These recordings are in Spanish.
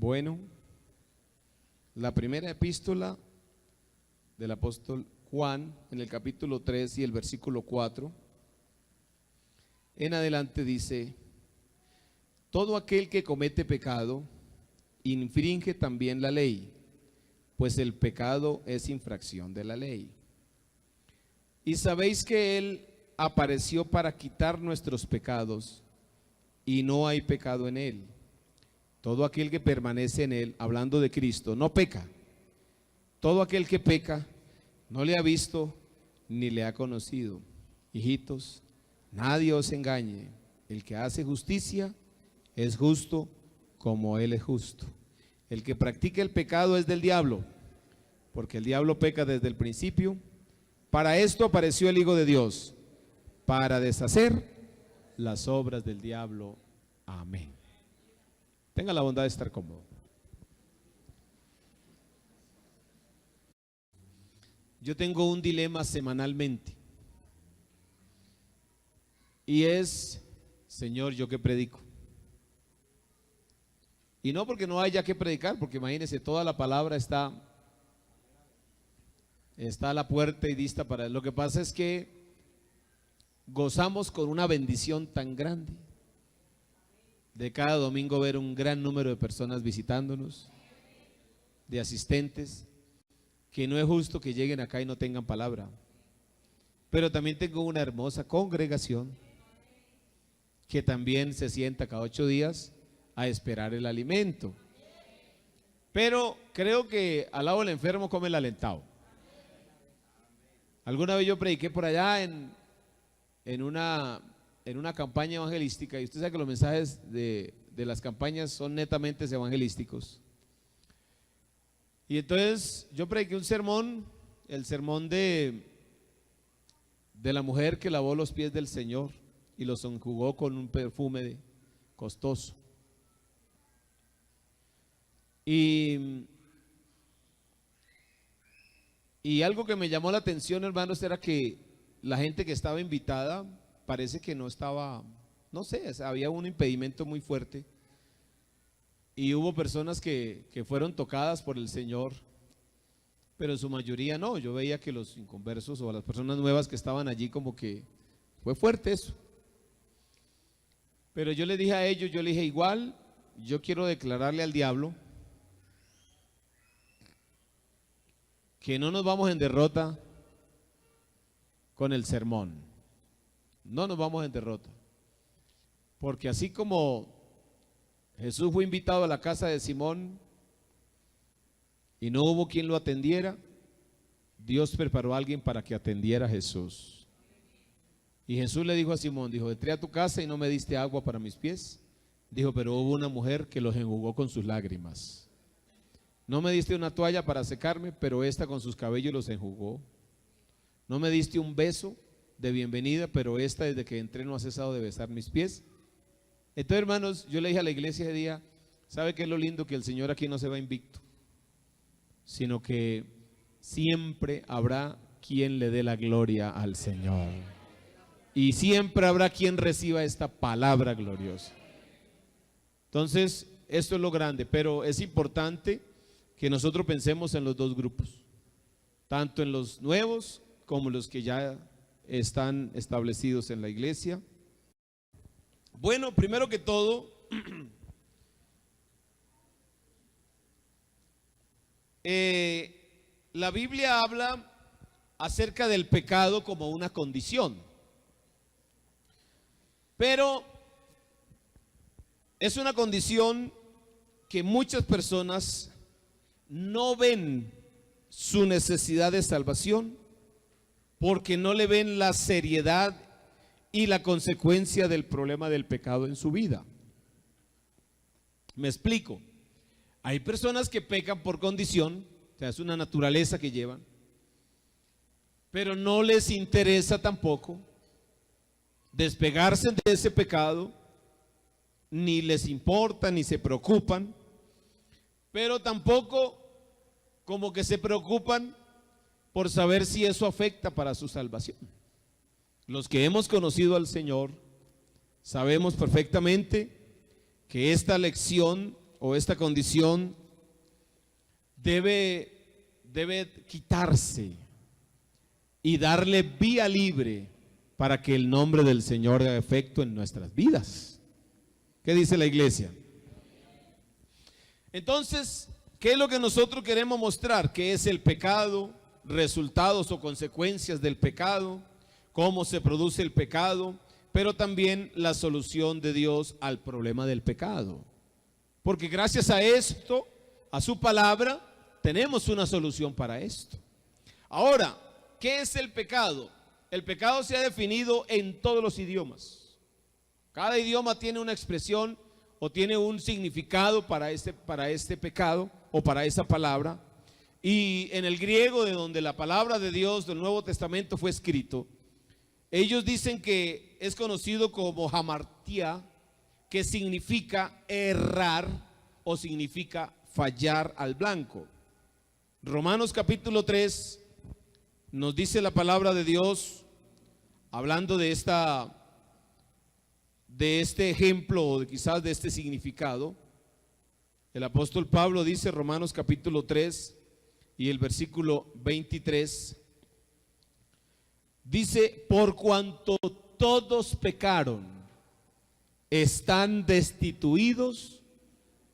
Bueno, la primera epístola del apóstol Juan, en el capítulo 3 y el versículo 4, en adelante dice: todo aquel que comete pecado, infringe también la ley, pues el pecado es infracción de la ley. Y sabéis que Él apareció para quitar nuestros pecados, y no hay pecado en Él. Todo aquel que permanece en Él, hablando de Cristo, no peca. Todo aquel que peca, no le ha visto ni le ha conocido. Hijitos, nadie os engañe. El que hace justicia es justo como Él es justo. El que practica el pecado es del diablo, porque el diablo peca desde el principio. Para esto apareció el Hijo de Dios, para deshacer las obras del diablo. Amén. Tenga la bondad de estar cómodo. Yo tengo un dilema semanalmente, y es: Señor, ¿yo qué predico? Y no porque no haya que predicar, porque imagínense, toda la palabra está a la puerta y lista para él. Lo que pasa es que gozamos con una bendición tan grande de cada domingo ver un gran número de personas visitándonos, de asistentes, que no es justo que lleguen acá y no tengan palabra. Pero también tengo una hermosa congregación que también se sienta cada 8 días a esperar el alimento. Pero creo que al lado del enfermo come el alentado. Alguna vez yo prediqué por allá en una campaña evangelística, y usted sabe que los mensajes de las campañas son netamente evangelísticos. Y entonces yo prediqué un sermón, el sermón de la mujer que lavó los pies del Señor y los enjugó con un perfume costoso. Y algo que me llamó la atención, hermanos, era que la gente que estaba invitada parece que no estaba, no sé, había un impedimento muy fuerte. Y hubo personas que fueron tocadas por el Señor, pero en su mayoría no. Yo veía que los inconversos o las personas nuevas que estaban allí, como que fue fuerte eso. Pero yo le dije a ellos, yo le dije: igual, yo quiero declararle al diablo que no nos vamos en derrota con el sermón. No nos vamos en derrota. Porque así como Jesús fue invitado a la casa de Simón y no hubo quien lo atendiera, Dios preparó a alguien para que atendiera a Jesús. Y Jesús le dijo a Simón, dijo: entré a tu casa y no me diste agua para mis pies. Dijo: pero hubo una mujer que los enjugó con sus lágrimas. No me diste una toalla para secarme, pero esta con sus cabellos los enjugó. No me diste un beso de bienvenida, pero esta desde que entré no ha cesado de besar mis pies. Entonces, hermanos, yo le dije a la iglesia ese día: ¿sabe qué es lo lindo? Que el Señor aquí no se va invicto, sino que siempre habrá quien le dé la gloria al Señor. Y siempre habrá quien reciba esta palabra gloriosa. Entonces, esto es lo grande, pero es importante que nosotros pensemos en los dos grupos, tanto en los nuevos como los que ya están establecidos en la iglesia. Bueno, primero que todo, la Biblia habla acerca del pecado como una condición, pero es una condición que muchas personas no ven su necesidad de salvación porque no le ven la seriedad y la consecuencia del problema del pecado en su vida. Me explico. Hay personas que pecan por condición, o sea, es una naturaleza que llevan, pero no les interesa tampoco despegarse de ese pecado, ni les importa, ni se preocupan, pero tampoco como que se preocupan por saber si eso afecta para su salvación. Los que hemos conocido al Señor sabemos perfectamente que esta lección o esta condición debe quitarse y darle vía libre para que el nombre del Señor haga efecto en nuestras vidas. ¿Qué dice la iglesia? Entonces, ¿qué es lo que nosotros queremos mostrar? ¿Qué es el pecado? Resultados o consecuencias del pecado, cómo se produce el pecado, pero también la solución de Dios al problema del pecado. Porque gracias a esto, a su palabra, tenemos una solución para esto. Ahora, ¿qué es el pecado? El pecado se ha definido en todos los idiomas. Cada idioma tiene una expresión o tiene un significado para este pecado o para esa palabra. Y en el griego, de donde la palabra de Dios del Nuevo Testamento fue escrito, ellos dicen que es conocido como hamartia, que significa errar o significa fallar al blanco. Romanos capítulo 3 nos dice la palabra de Dios, hablando de este ejemplo o quizás de este significado. El apóstol Pablo dice, Romanos capítulo 3 y el versículo 23, dice: por cuanto todos pecaron, están destituidos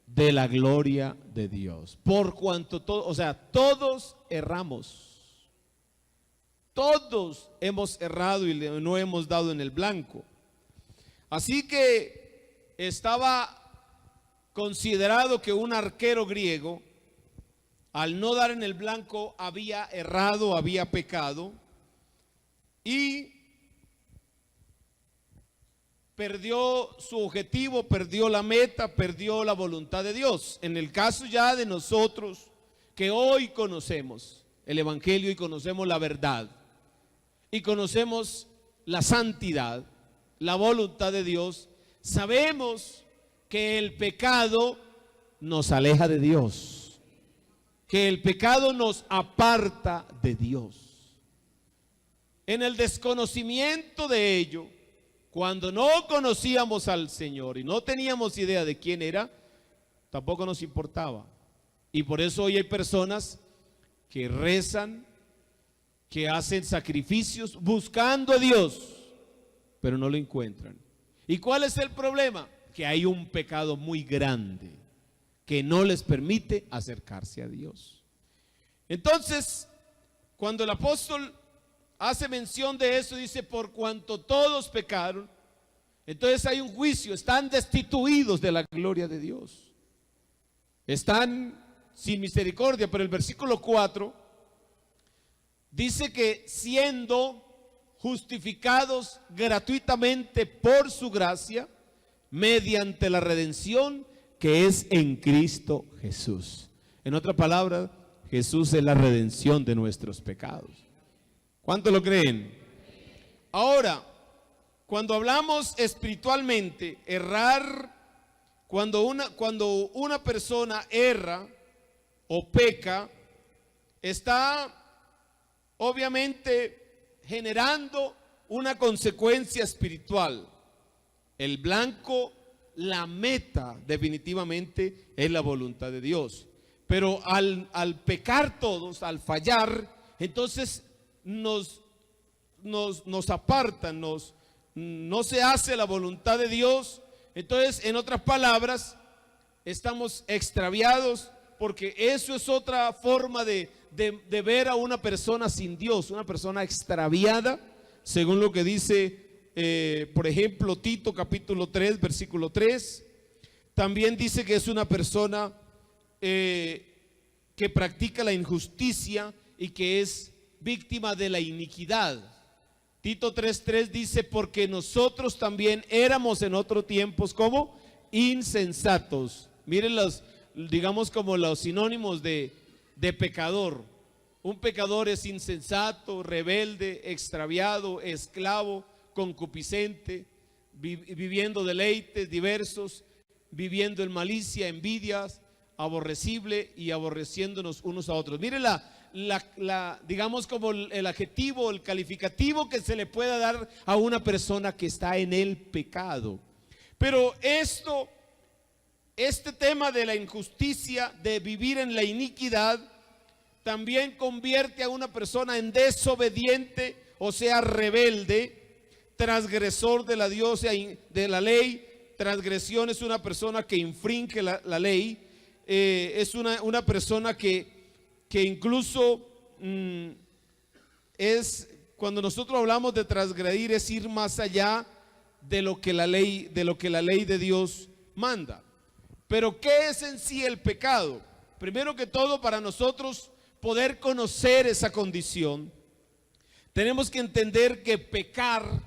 de la gloria de Dios. Por cuanto todos erramos. Todos hemos errado y no hemos dado en el blanco. Así que estaba considerado que un arquero griego, al no dar en el blanco, había errado, había pecado y perdió su objetivo, perdió la meta, perdió la voluntad de Dios. En el caso ya de nosotros que hoy conocemos el Evangelio y conocemos la verdad y conocemos la santidad, la voluntad de Dios, sabemos que el pecado nos aleja de Dios, que el pecado nos aparta de Dios. En el desconocimiento de ello, cuando no conocíamos al Señor y no teníamos idea de quién era, tampoco nos importaba. Y por eso hoy hay personas que rezan, que hacen sacrificios buscando a Dios, pero no lo encuentran. ¿Y cuál es el problema? Que hay un pecado muy grande que no les permite acercarse a Dios. Entonces, cuando el apóstol hace mención de eso, dice: por cuanto todos pecaron, entonces hay un juicio, están destituidos de la gloria de Dios, están sin misericordia. Pero el versículo 4 dice que siendo justificados gratuitamente por su gracia, mediante la redención que es en Cristo Jesús. En otra palabra, Jesús es la redención de nuestros pecados. ¿Cuánto lo creen? Ahora, cuando hablamos espiritualmente, errar, cuando una persona erra o peca, está obviamente generando una consecuencia espiritual. El blanco, la meta definitivamente es la voluntad de Dios. Pero al pecar todos, al fallar, entonces nos apartan, no se hace la voluntad de Dios. Entonces, en otras palabras, estamos extraviados, porque eso es otra forma de ver a una persona sin Dios, una persona extraviada, según lo que dice, por ejemplo, Tito capítulo 3, versículo 3. También dice que es una persona que practica la injusticia y que es víctima de la iniquidad. Tito 3:3 dice: porque nosotros también éramos en otros tiempos como insensatos. Miren digamos como los sinónimos de pecador. Un pecador es insensato, rebelde, extraviado, esclavo, concupiscente, viviendo deleites diversos, viviendo en malicia, envidias, aborrecible y aborreciéndonos unos a otros. Miren digamos como el adjetivo, el calificativo que se le pueda dar a una persona que está en el pecado. Pero esto este tema de la injusticia, de vivir en la iniquidad, también convierte a una persona en desobediente, o sea, rebelde, transgresor de la ley. Transgresión es una persona que infringe la ley, es una persona que incluso es, cuando nosotros hablamos de transgredir, es ir más allá de lo que la ley de Dios manda. Pero ¿qué es en sí el pecado? Primero que todo, para nosotros poder conocer esa condición, tenemos que entender que pecar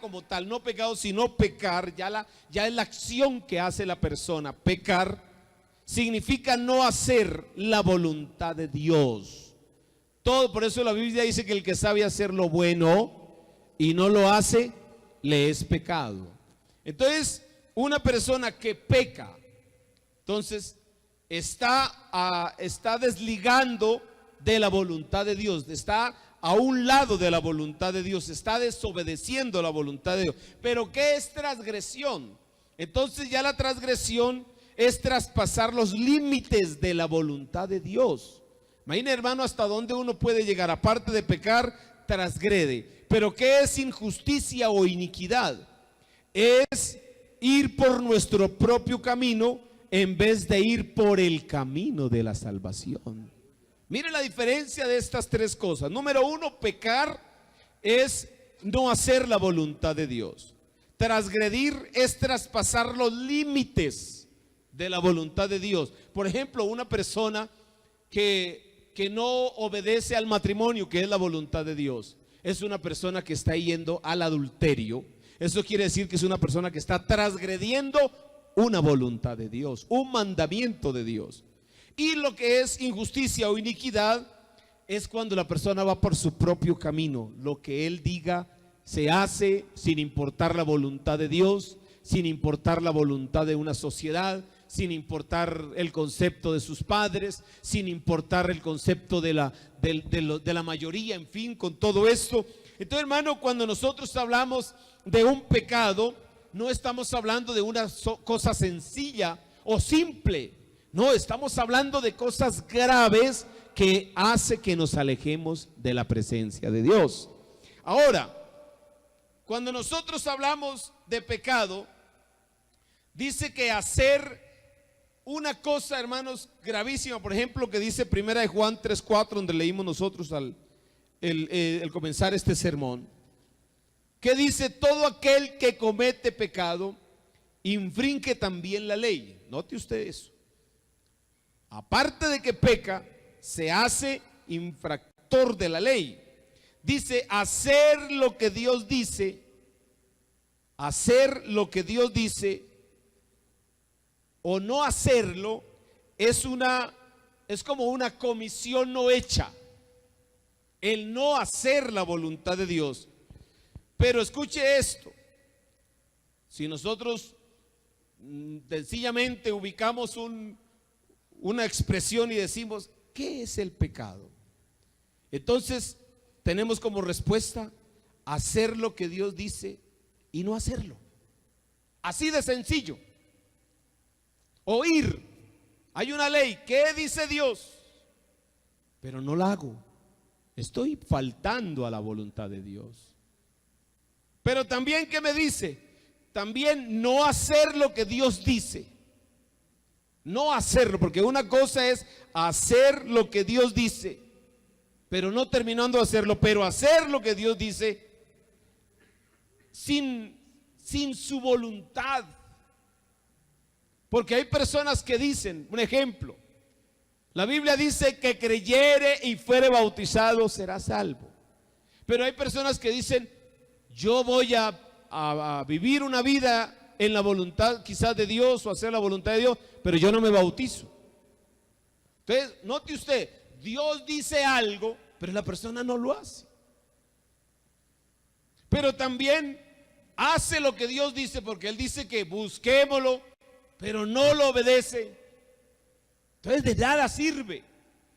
como tal, no pecado, sino pecar, ya es la acción que hace la persona. Pecar significa no hacer la voluntad de Dios. Todo, por eso la Biblia dice que el que sabe hacer lo bueno y no lo hace, le es pecado. Entonces, una persona que peca, entonces está desligando de la voluntad de Dios, está a un lado de la voluntad de Dios, está desobedeciendo la voluntad de Dios. Pero ¿qué es transgresión? Entonces ya la transgresión es traspasar los límites de la voluntad de Dios. Imagina, hermano, hasta dónde uno puede llegar. Aparte de pecar, transgrede. Pero ¿qué es injusticia o iniquidad? Es ir por nuestro propio camino en vez de ir por el camino de la salvación. Mire la diferencia de estas tres cosas. Número uno, pecar es no hacer la voluntad de Dios. Transgredir es traspasar los límites de la voluntad de Dios. Por ejemplo, una persona que no obedece al matrimonio, que es la voluntad de Dios, es una persona que está yendo al adulterio. Eso quiere decir que es una persona que está transgrediendo una voluntad de Dios, un mandamiento de Dios. Y lo que es injusticia o iniquidad es cuando la persona va por su propio camino. Lo que él diga se hace sin importar la voluntad de Dios, sin importar la voluntad de una sociedad, sin importar el concepto de sus padres, sin importar el concepto de la mayoría, en fin, con todo esto. Entonces, hermano, cuando nosotros hablamos de un pecado, no estamos hablando de una cosa sencilla o simple. No, estamos hablando de cosas graves que hace que nos alejemos de la presencia de Dios. Ahora, cuando nosotros hablamos de pecado, dice que hacer una cosa, hermanos, gravísima, por ejemplo, que dice 1 Juan 3:4, donde leímos nosotros al comenzar este sermón, que dice: todo aquel que comete pecado infringe también la ley. Note usted eso. Aparte de que peca, se hace infractor de la ley. Dice: hacer lo que Dios dice, o no hacerlo, es como una comisión no hecha. El no hacer la voluntad de Dios. Pero escuche esto: si nosotros sencillamente ubicamos una expresión y decimos, ¿qué es el pecado? Entonces tenemos como respuesta hacer lo que Dios dice y no hacerlo. Así de sencillo. Oír, hay una ley, ¿qué dice Dios? Pero no la hago. Estoy faltando a la voluntad de Dios. Pero también, ¿qué me dice? También no hacer lo que Dios dice. No hacerlo, porque una cosa es hacer lo que Dios dice, pero no terminando de hacerlo, pero hacer lo que Dios dice sin su voluntad. Porque hay personas que dicen, un ejemplo, la Biblia dice que creyere y fuere bautizado será salvo. Pero hay personas que dicen, yo voy a vivir una vida en la voluntad quizás de Dios o hacer la voluntad de Dios, pero yo no me bautizo. Entonces, note usted, Dios dice algo, pero la persona no lo hace. Pero también hace lo que Dios dice, porque Él dice que busquémoslo, pero no lo obedece. Entonces de nada sirve.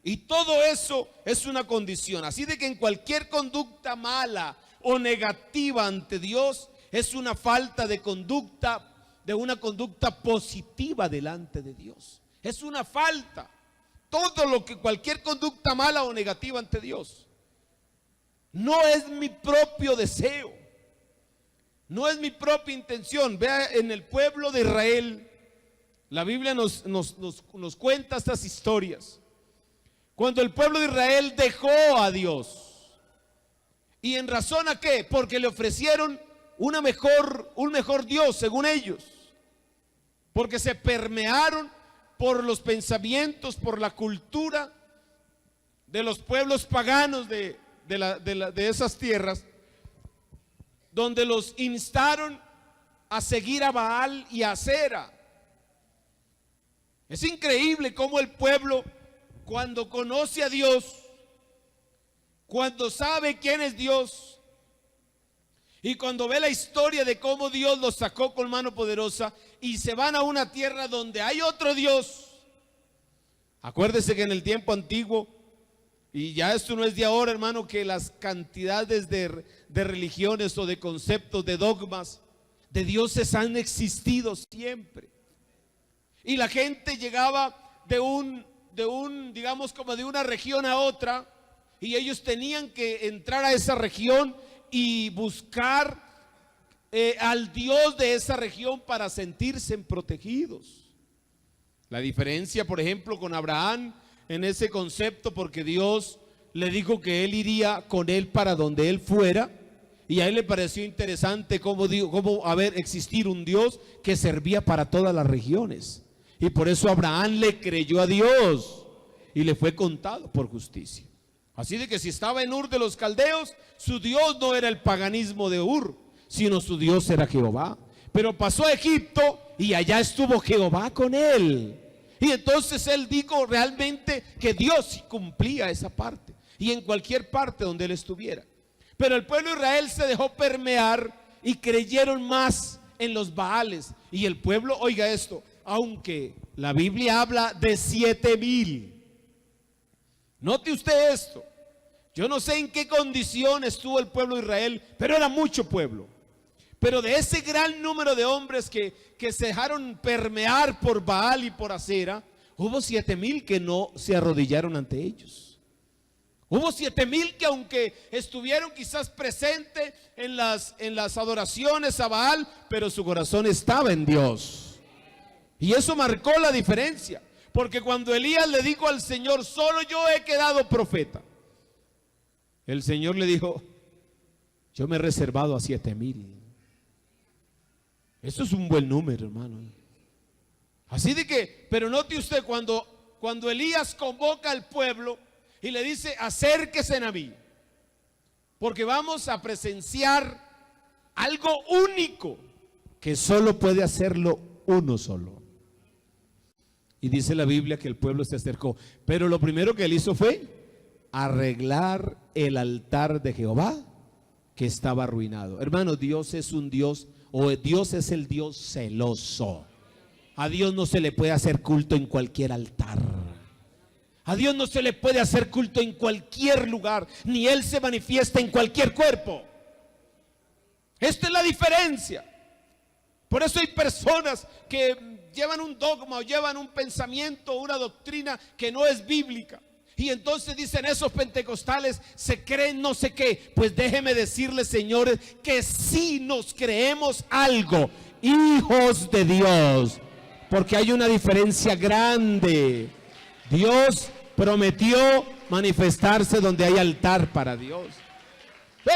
Y todo eso es una condición. Así de que en cualquier conducta mala o negativa ante Dios, es una falta de conducta de una conducta positiva delante de Dios. Es una falta. Cualquier conducta mala o negativa ante Dios. No es mi propio deseo. No es mi propia intención. Vea, en el pueblo de Israel, la Biblia nos cuenta estas historias. Cuando el pueblo de Israel dejó a Dios. ¿Y en razón a qué? Porque le ofrecieron un mejor Dios, según ellos. Porque se permearon por los pensamientos, por la cultura de los pueblos paganos de esas tierras, donde los instaron a seguir a Baal y a Acera. Es increíble cómo el pueblo, cuando conoce a Dios, cuando sabe quién es Dios, y cuando ve la historia de cómo Dios los sacó con mano poderosa y se van a una tierra donde hay otro Dios. Acuérdese que en el tiempo antiguo, y ya esto no es de ahora, hermano, que las cantidades de religiones o de conceptos, de dogmas, de dioses han existido siempre. Y la gente llegaba digamos, como de una región a otra, y ellos tenían que entrar a esa región y buscar al Dios de esa región para sentirse protegidos. La diferencia, por ejemplo, con Abraham en ese concepto, porque Dios le dijo que él iría con él para donde él fuera, y a él le pareció interesante cómo existir un Dios que servía para todas las regiones, y por eso Abraham le creyó a Dios y le fue contado por justicia. Así de que si estaba en Ur de los Caldeos, su Dios no era el paganismo de Ur, sino su Dios era Jehová. Pero pasó a Egipto y allá estuvo Jehová con él. Y entonces él dijo realmente que Dios sí cumplía esa parte, y en cualquier parte donde él estuviera. Pero el pueblo de Israel se dejó permear y creyeron más en los Baales. Y el pueblo, oiga esto, aunque la Biblia habla de 7,000. Note usted esto. Yo no sé en qué condición estuvo el pueblo de Israel, pero era mucho pueblo. Pero de ese gran número de hombres que se dejaron permear por Baal y por Acera, hubo 7,000 que no se arrodillaron ante ellos. Hubo 7,000 que, aunque estuvieron quizás presentes en las adoraciones a Baal, pero su corazón estaba en Dios. Y eso marcó la diferencia. Porque cuando Elías le dijo al Señor: solo yo he quedado profeta, el Señor le dijo: yo me he reservado a 7,000. Eso es un buen número, hermano. Así de que, pero note usted, cuando Elías convoca al pueblo y le dice: acérquese a mí, porque vamos a presenciar algo único que solo puede hacerlo uno solo. Y dice la Biblia que el pueblo se acercó, pero lo primero que él hizo fue arreglar el altar de Jehová, que estaba arruinado. Hermano, Dios es un Dios, o Dios es el Dios celoso. A Dios no se le puede hacer culto en cualquier altar. A Dios no se le puede hacer culto en cualquier lugar, ni Él se manifiesta en cualquier cuerpo. Esta es la diferencia. Por eso hay personas que llevan un dogma o llevan un pensamiento o una doctrina que no es bíblica. Y entonces dicen: esos pentecostales se creen no sé qué. Pues déjeme decirles, señores, que sí nos creemos algo, hijos de Dios, porque hay una diferencia grande. Dios prometió manifestarse donde hay altar para Dios.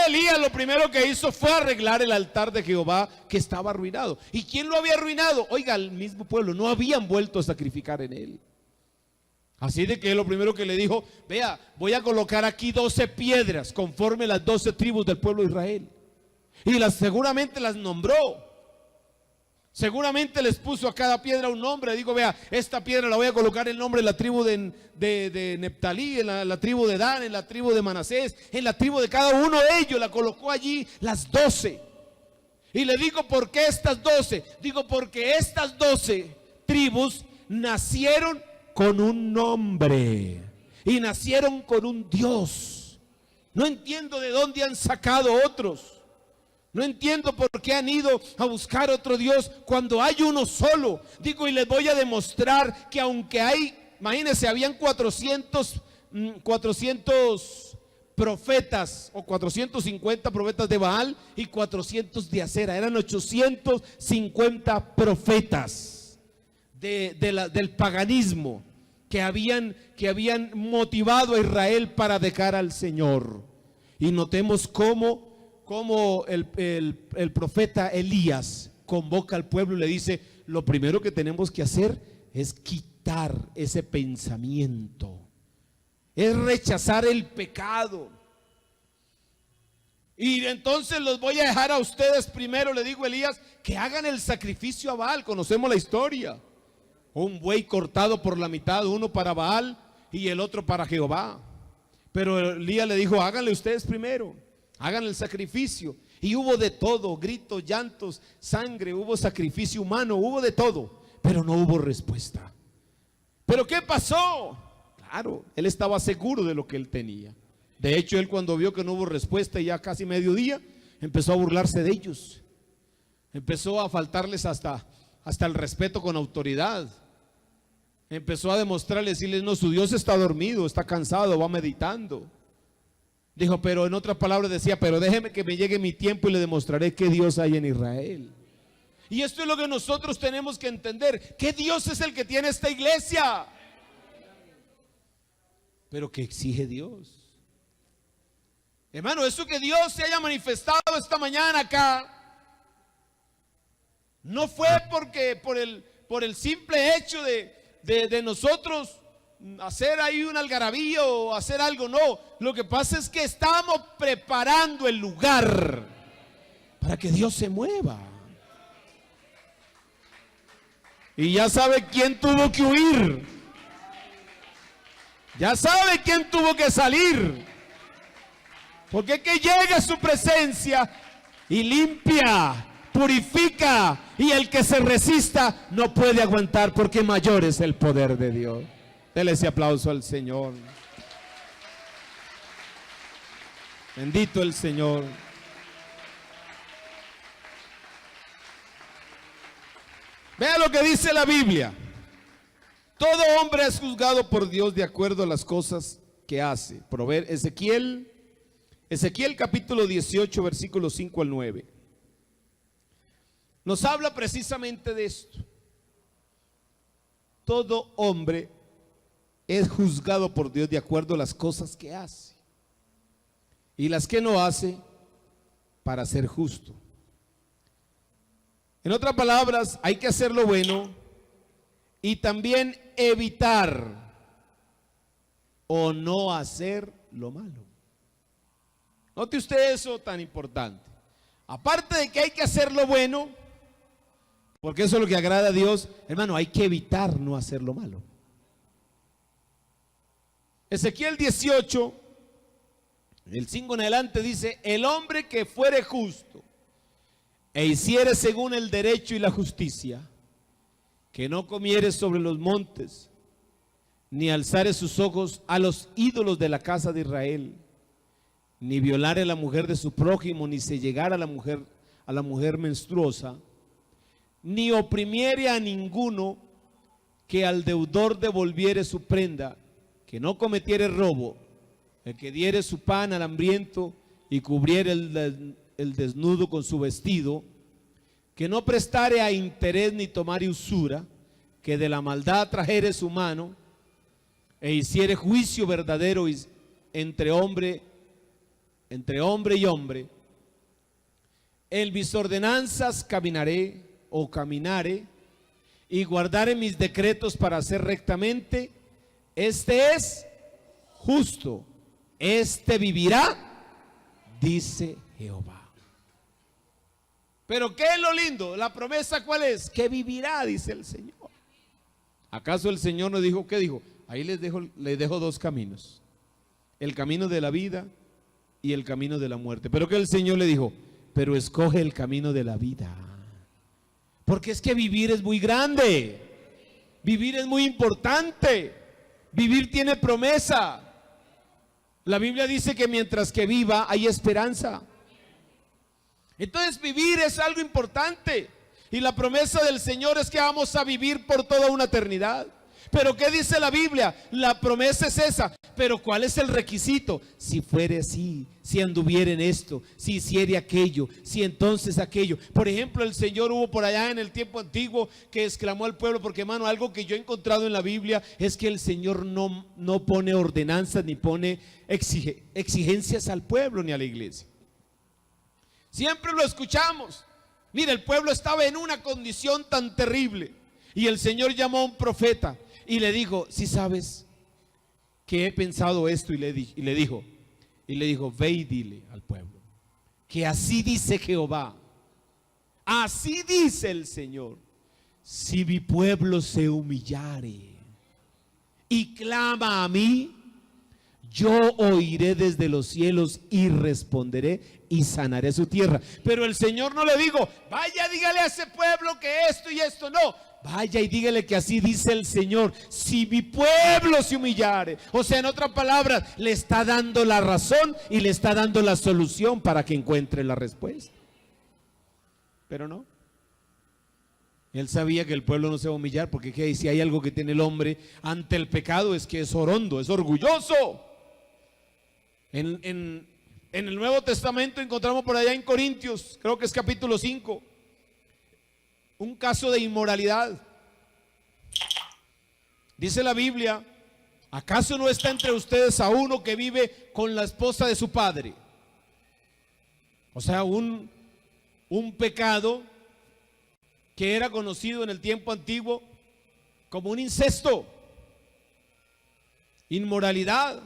Elías lo primero que hizo fue arreglar el altar de Jehová, que estaba arruinado. ¿Y quién lo había arruinado? Oiga, el mismo pueblo. No habían vuelto a sacrificar en él. Así de que lo primero que le dijo: vea, voy a colocar aquí 12 piedras conforme las 12 tribus del pueblo de Israel. Y seguramente las nombró. Seguramente les puso a cada piedra un nombre. Digo: vea, esta piedra la voy a colocar en nombre de la tribu de Neftalí, en la tribu de Dan, en la tribu de Manasés, en la tribu de cada uno de ellos. La colocó allí las 12. Y le digo: ¿por qué estas 12? Digo, porque estas 12 tribus nacieron con un nombre y nacieron con un Dios. No entiendo de dónde han sacado otros. No entiendo por qué han ido a buscar otro Dios cuando hay uno solo. Digo, y les voy a demostrar que aunque hay, imagínense, habían 400 profetas o 450 profetas de Baal y 400 de Acera. Eran 850 profetas del paganismo que habían motivado a Israel para dejar al Señor. Y notemos cómo el profeta Elías convoca al pueblo y le dice: lo primero que tenemos que hacer es quitar ese pensamiento, es rechazar el pecado. Y entonces los voy a dejar a ustedes primero, le digo Elías, que hagan el sacrificio a Baal. Conocemos la historia: un buey cortado por la mitad, uno para Baal y el otro para Jehová. Pero Elías le dijo: háganle ustedes primero, hagan el sacrificio. Y hubo de todo: gritos, llantos, sangre, hubo sacrificio humano, hubo de todo, pero no hubo respuesta. ¿Pero qué pasó? Claro, él estaba seguro de lo que él tenía. De hecho, él, cuando vio que no hubo respuesta, ya casi mediodía, empezó a burlarse de ellos. Empezó a faltarles hasta el respeto con autoridad. Empezó a demostrarles, decirles: no, su Dios está dormido, está cansado, va meditando. Dijo, pero en otras palabras decía: pero déjeme que me llegue mi tiempo y le demostraré qué Dios hay en Israel. Y esto es lo que nosotros tenemos que entender: ¿qué Dios es el que tiene esta iglesia? Pero ¿qué exige Dios? Hermano, eso que Dios se haya manifestado esta mañana acá, no fue porque por el simple hecho de nosotros hacer ahí un algarabío o hacer algo. No, lo que pasa es que estamos preparando el lugar para que Dios se mueva. Y ya sabe quién tuvo que huir, ya sabe quién tuvo que salir, porque es que llega a su presencia y limpia, purifica, y el que se resista no puede aguantar, porque mayor es el poder de Dios. Dele ese aplauso al Señor. Bendito el Señor. Vea lo que dice la Biblia: todo hombre es juzgado por Dios de acuerdo a las cosas que hace. Ezequiel capítulo 18, versículos 5 al 9. Nos habla precisamente de esto. Todo hombre es juzgado por Dios de acuerdo a las cosas que hace, y las que no hace, para ser justo. En otras palabras, hay que hacer lo bueno y también evitar o no hacer lo malo. Note usted eso tan importante. Aparte de que hay que hacer lo bueno, porque eso es lo que agrada a Dios, hermano, hay que evitar no hacer lo malo. Ezequiel 18, del 5 en adelante, dice: el hombre que fuere justo e hiciere según el derecho y la justicia, que no comiere sobre los montes, ni alzare sus ojos a los ídolos de la casa de Israel, ni violare a la mujer de su prójimo, ni se llegara a la mujer menstruosa, ni oprimiere a ninguno, que al deudor devolviere su prenda, que no cometiere robo, el que diere su pan al hambriento y cubriere el desnudo con su vestido, que no prestare a interés ni tomare usura, que de la maldad trajere su mano, e hiciere juicio verdadero entre hombre y hombre, en mis ordenanzas caminaré o caminare, y guardaré mis decretos para hacer rectamente. Este es justo, este vivirá, dice Jehová. Pero ¿qué es lo lindo? La promesa, ¿cuál es? Que vivirá, dice el Señor. ¿Acaso el Señor nos dijo? ¿Qué dijo? Ahí les dejo dos caminos: el camino de la vida y el camino de la muerte. Pero que el Señor le dijo: pero escoge el camino de la vida, porque es que vivir es muy grande, vivir es muy importante, vivir tiene promesa. La Biblia dice que mientras que viva hay esperanza. Entonces vivir es algo importante. Y la promesa del Señor es que vamos a vivir por toda una eternidad. Pero ¿qué dice la Biblia? La promesa es esa. Pero ¿cuál es el requisito? Si fuere así, si anduviera en esto, si hiciera aquello, si entonces aquello. Por ejemplo, el Señor hubo por allá en el tiempo antiguo que exclamó al pueblo, porque hermano, algo que yo he encontrado en la Biblia es que el Señor no pone ordenanzas ni pone exigencias al pueblo ni a la iglesia. Siempre lo escuchamos. Mira, el pueblo estaba en una condición tan terrible y el Señor llamó a un profeta y le dijo: si sabes que he pensado esto, y le dijo, ve y dile al pueblo que así dice Jehová, así dice el Señor: si mi pueblo se humillare y clama a mí, yo oiré desde los cielos y responderé y sanaré su tierra. Pero el Señor no le dijo: vaya, dígale a ese pueblo que esto y esto. No, vaya y dígale que así dice el Señor: si mi pueblo se humillare. O sea, en otras palabras, le está dando la razón y le está dando la solución para que encuentre la respuesta. Pero no. Él sabía que el pueblo no se va a humillar, porque si hay algo que tiene el hombre ante el pecado es que es orondo, es orgulloso. En el Nuevo Testamento encontramos por allá en Corintios, creo que es capítulo 5, un caso de inmoralidad. Dice la Biblia: ¿acaso no está entre ustedes a uno que vive con la esposa de su padre? O sea, un pecado que era conocido en el tiempo antiguo como un incesto, inmoralidad.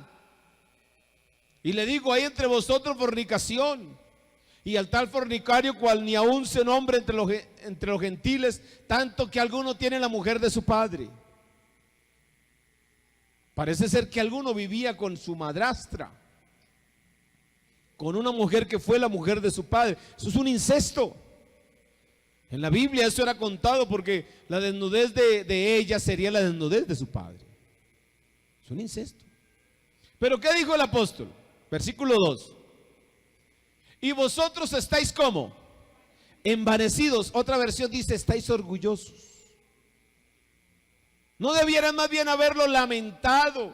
Y le digo: hay entre vosotros fornicación, y al tal fornicario cual ni aún se nombra entre los gentiles, tanto que alguno tiene la mujer de su padre. Parece ser que alguno vivía con su madrastra, con una mujer que fue la mujer de su padre. Eso es un incesto. En la Biblia eso era contado, porque la desnudez de ella sería la desnudez de su padre. Es un incesto. Pero ¿qué dijo el apóstol? Versículo 2: y vosotros estáis ¿cómo? Envanecidos. Otra versión dice: estáis orgullosos. ¿No debieran más bien haberlo lamentado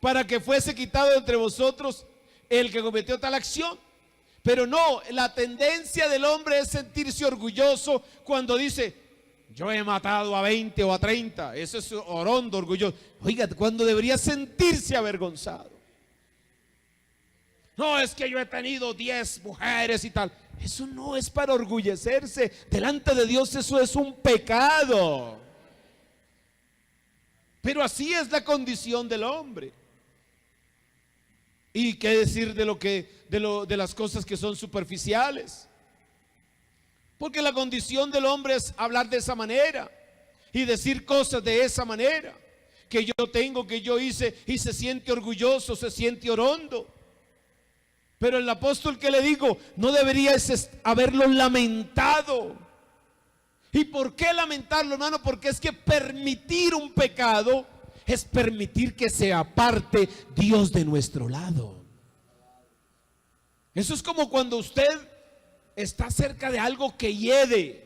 para que fuese quitado entre vosotros el que cometió tal acción? Pero no, la tendencia del hombre es sentirse orgulloso cuando dice: yo he matado a 20 o a 30. Eso es orondo, orgulloso. Oiga, cuando debería sentirse avergonzado. No, es que yo he tenido 10 mujeres y tal. Eso no es para orgullecerse. Delante de Dios eso es un pecado. Pero así es la condición del hombre. ¿Y qué decir de las cosas que son superficiales? Porque la condición del hombre es hablar de esa manera y decir cosas de esa manera, que yo tengo, que yo hice, y se siente orgulloso, se siente orondo. Pero el apóstol, que le digo, no debería haberlo lamentado. ¿Y por qué lamentarlo, hermano? Porque es que permitir un pecado es permitir que se aparte Dios de nuestro lado. Eso es como cuando usted está cerca de algo que hiede.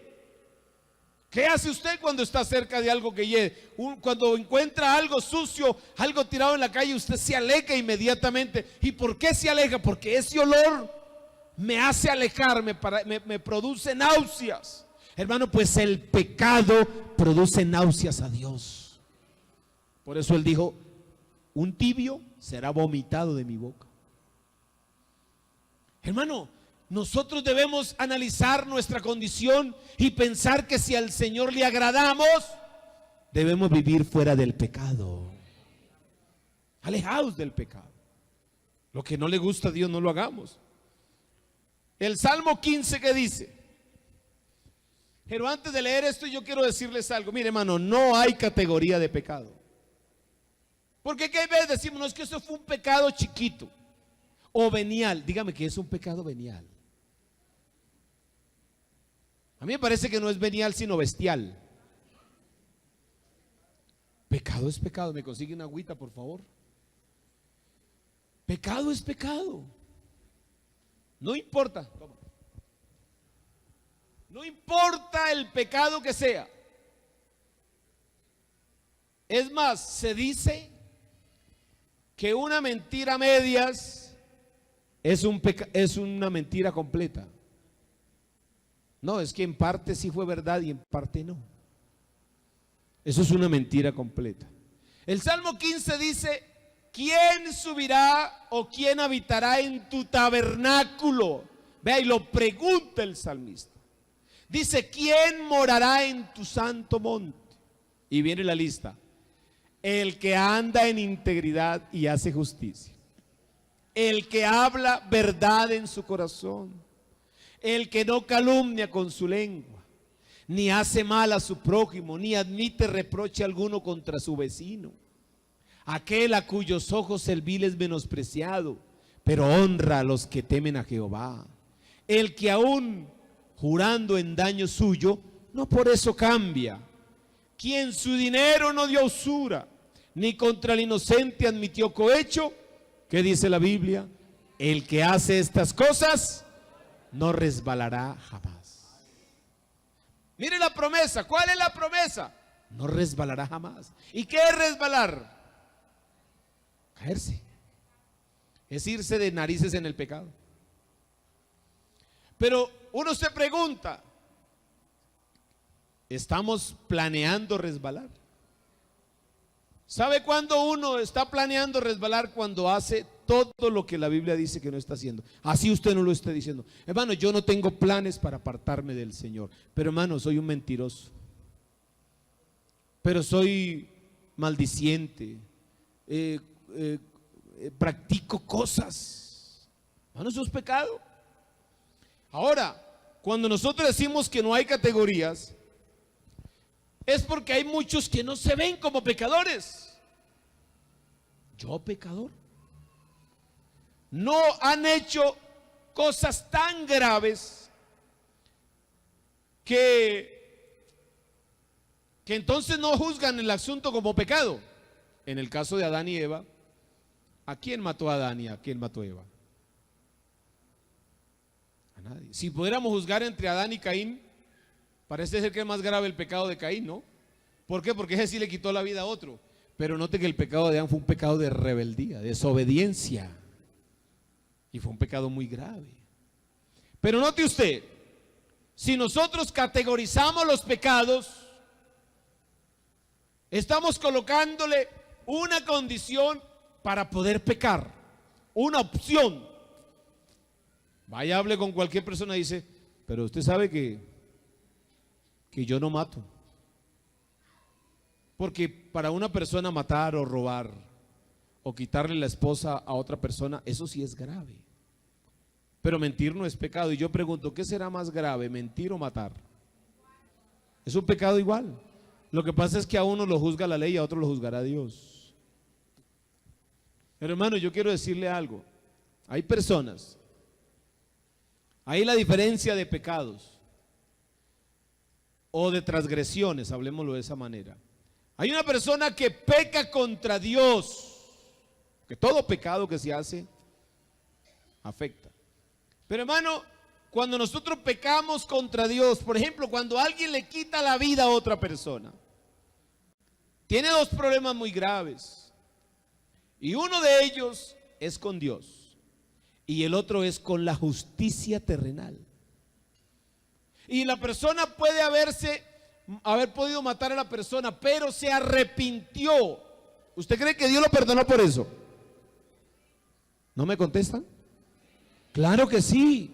¿Qué hace usted cuando está cerca de algo que hiede? Cuando encuentra algo sucio, algo tirado en la calle, usted se aleja inmediatamente. ¿Y por qué se aleja? Porque ese olor me hace alejarme, me produce náuseas. Hermano, pues el pecado produce náuseas a Dios. Por eso Él dijo: un tibio será vomitado de mi boca. Hermano, nosotros debemos analizar nuestra condición y pensar que si al Señor le agradamos, debemos vivir fuera del pecado, alejados del pecado. Lo que no le gusta a Dios no lo hagamos. El Salmo 15, ¿qué dice? Pero antes de leer esto, yo quiero decirles algo. Mire, hermano, no hay categoría de pecado. Porque ¿qué veces decimos? No, es que eso fue un pecado chiquito o venial. Dígame que es un pecado venial. A mí me parece que no es venial sino bestial. Pecado es pecado. ¿Me consigue una agüita, por favor? Pecado es pecado. No importa. Toma. No importa el pecado que sea. Es más, se dice que una mentira a medias es una mentira completa. No, es que en parte sí fue verdad y en parte no. Eso es una mentira completa. El Salmo 15 dice: ¿quién subirá o quién habitará en tu tabernáculo? Vea, y lo pregunta el salmista. Dice: ¿quién morará en tu santo monte? Y viene la lista: el que anda en integridad y hace justicia, el que habla verdad en su corazón, el que no calumnia con su lengua, ni hace mal a su prójimo, ni admite reproche alguno contra su vecino, aquel a cuyos ojos el vil es menospreciado, pero honra a los que temen a Jehová, el que aún jurando en daño suyo, no por eso cambia, quien su dinero no dio usura, ni contra el inocente admitió cohecho. ¿Qué dice la Biblia? El que hace estas cosas no resbalará jamás. Mire la promesa. ¿Cuál es la promesa? No resbalará jamás. ¿Y qué es resbalar? Caerse. Es irse de narices en el pecado. Pero uno se pregunta, ¿estamos planeando resbalar? ¿Sabe cuándo uno está planeando resbalar? Cuando hace todo lo que la Biblia dice que no está haciendo. Así usted no lo esté diciendo: hermano, yo no tengo planes para apartarme del Señor, pero hermano, soy un mentiroso, pero soy maldiciente, practico cosas. Hermano, eso es pecado. Ahora, cuando nosotros decimos que no hay categorías, es porque hay muchos que no se ven como pecadores. Yo, pecador. No han hecho cosas tan graves que entonces no juzgan el asunto como pecado. En el caso de Adán y Eva, ¿a quién mató a Adán y a quién mató a Eva? A nadie. Si pudiéramos juzgar entre Adán y Caín, parece ser que es más grave el pecado de Caín, ¿no? ¿Por qué? Porque ese sí le quitó la vida a otro. Pero note que el pecado de Adán fue un pecado de rebeldía, de desobediencia. Y fue un pecado muy grave. Pero note usted, si nosotros categorizamos los pecados, estamos colocándole una condición para poder pecar, una opción. Vaya, hable con cualquier persona y dice: pero usted sabe que yo no mato. Porque para una persona matar o robar o quitarle la esposa a otra persona, eso sí es grave. Pero mentir no es pecado. Y yo pregunto, ¿qué será más grave, mentir o matar? Es un pecado igual. Lo que pasa es que a uno lo juzga la ley y a otro lo juzgará Dios. Pero hermano, yo quiero decirle algo. Hay personas, hay la diferencia de pecados o de transgresiones, hablemoslo de esa manera. Hay una persona que peca contra Dios, que todo pecado que se hace afecta. Pero hermano, cuando nosotros pecamos contra Dios, por ejemplo, cuando alguien le quita la vida a otra persona, tiene dos problemas muy graves. Y uno de ellos es con Dios y el otro es con la justicia terrenal. Y la persona puede haber podido matar a la persona, pero se arrepintió. ¿Usted cree que Dios lo perdonó por eso? ¿No me contestan? Claro que sí.